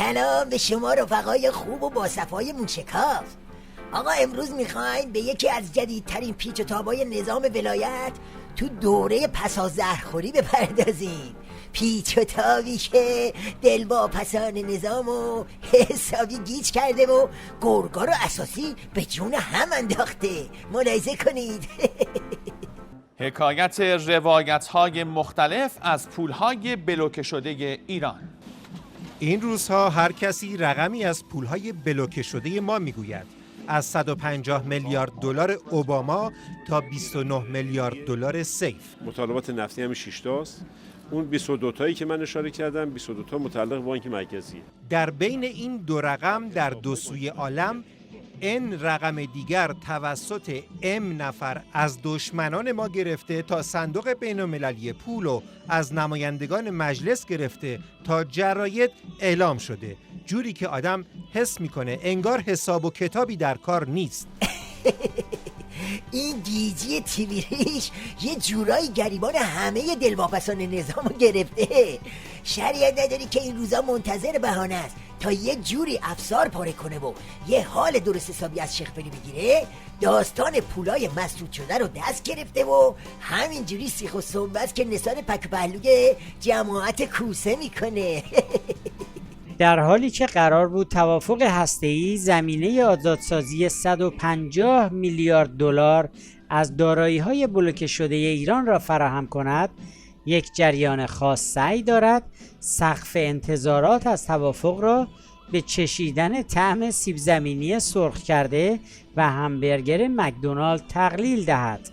سلام به شما رفقای خوب و باصفای موشکاف. آقا امروز میخوایم به یکی از جدیدترین پیچ و تابای نظام ولایت تو دوره پس از زهرخوری بپردازیم. پیچ و تابی که دلواپسان نظامو حسابی گیج کرده و گرگا رو اساسی به جون هم انداخته. ملاحظه کنید. حکایت روایت‌های مختلف از پول‌های بلوکه شده ایران. این روزها هر کسی رقمی از پول‌های بلوکه شده ما میگوید. از 150 میلیارد دلار اوباما تا 29 میلیارد دلار سیف. مطالبات نفتی هم 6 تاست. اون 22 تایی که من اشاره کردم 22 تا متعلق بانک مرکزی. در بین این دو رقم در دو سوی عالم این رقم دیگر توسط نفر از دشمنان ما گرفته تا صندوق بین‌المللی پول و از نمایندگان مجلس گرفته تا جراید اعلام شده، جوری که آدم حس میکنه انگار حساب و کتابی در کار نیست. این گیجی تیویریش یه جورایی گریبان همه دلواپسان نظامو گرفته. شریعت نداری که این روزا منتظر بهانه است تا یه جوری افسار پاره کنه و یه حال درست حسابی از شیخ فری بگیره. داستان پولای مسدود شده رو دست گرفته و همینجوری سیخ و سنبست که نثار پک و پهلوی جماعت کوسه میکنه. در حالی که قرار بود توافق هسته‌ای زمینه آزادسازی 150 میلیارد دلار از دارایی‌های بلوکه شده ایران را فراهم کند، یک جریان خاص سعی دارد سقف انتظارات از توافق را به چشیدن طعم سیب زمینی سرخ کرده و همبرگر مکدونالد تقلیل دهد.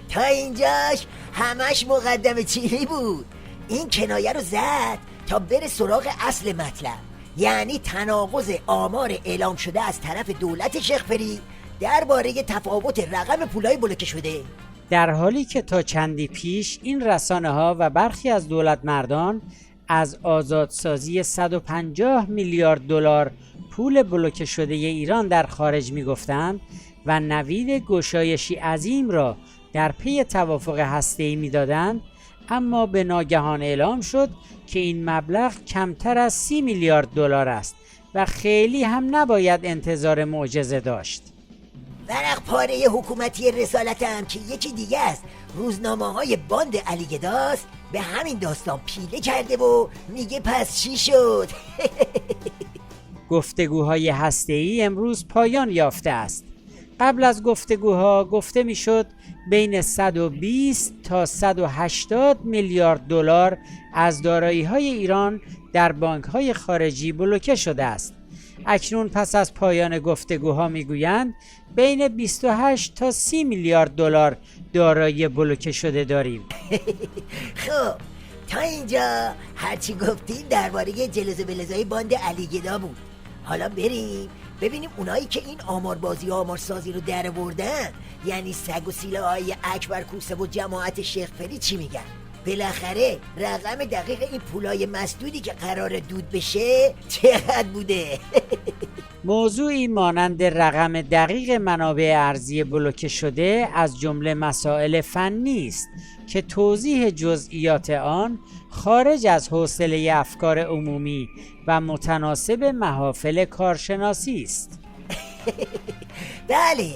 تا اینجاش همش مقدمه چینی بود. این کنایه رو زد تا بره سراغ اصل مطلب، یعنی تناقض آمار اعلام شده از طرف دولت شیخ فری درباره تفاوت رقم پولای بلوکه شده. در حالی که تا چندی پیش این رسانه ها و برخی از دولت مردان از آزادسازی 150 میلیارد دلار پول بلوکه شده ایران در خارج می گفتند و نوید گشایشی عظیم را در پی توافق هسته‌ای می دادند، اما به ناگهان اعلام شد که این مبلغ کمتر از 30 میلیارد دلار است و خیلی هم نباید انتظار معجزه داشت. ورق پاره حکومتی رسالت هم که یکی دیگه است، روزنامه‌های باند علی گداست به همین داستان پیله کرده و میگه پس چی شد؟ گفتگوهای هسته‌ای امروز پایان یافته است. قبل از گفتگوها گفته میشد بین 120 تا 180 میلیارد دلار از دارایی‌های ایران در بانک‌های خارجی بلوکه شده است. اکنون پس از پایان گفتگوها میگویند بین 28 تا 30 میلیارد دلار دارایی بلوکه شده داریم. خب تا اینجا هرچی گفتیم درباره جلزه بلزای باند علی گدا بود. حالا بریم ببینیم اونایی که این آماربازی و آمارسازی رو در بردن، یعنی سگ و سیله های اکبر کوسه و جماعت شیخ فری چی میگن. بالاخره رقم دقیق این پولای مسدودی که قرار دود بشه چقدر بوده؟ موضوعی مانند رقم دقیق منابع ارزی بلوکه شده از جمله مسائل فنی است که توضیح جزئیات آن خارج از حوصله افکار عمومی و متناسب محافل کارشناسی است. بله،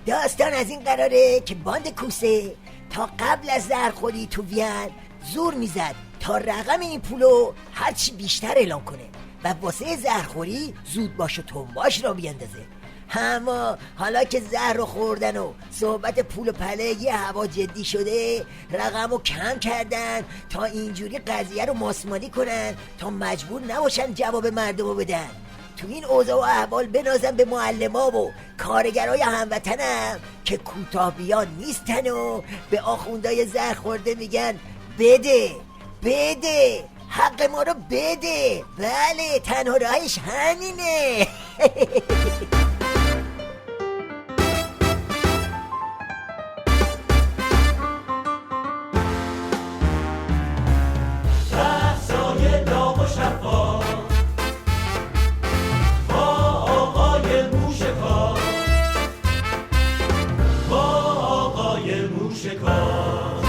داستان از این قراره که باند کوسه تا قبل از زهرخوری تو وین زور میزد تا رقم این پولو هرچی بیشتر اعلام کنه و واسه زهرخوری زود باش و تنباش را بیندازه. اما حالا که زهر رو خوردن و صحبت پول و پله یه هوا جدی شده، رقمو کم کردن تا اینجوری قضیه رو ماسمالی کنن تا مجبور نباشن جواب مردمو بدن. تو این اوضاع و احوال بنازم به معلما و کارگرای هموطنم که کوتاه بیان نیستن و به آخوندای زهر خورده میگن بده بده حق ما رو بده. بله، تنها راهش همینه. موشکاف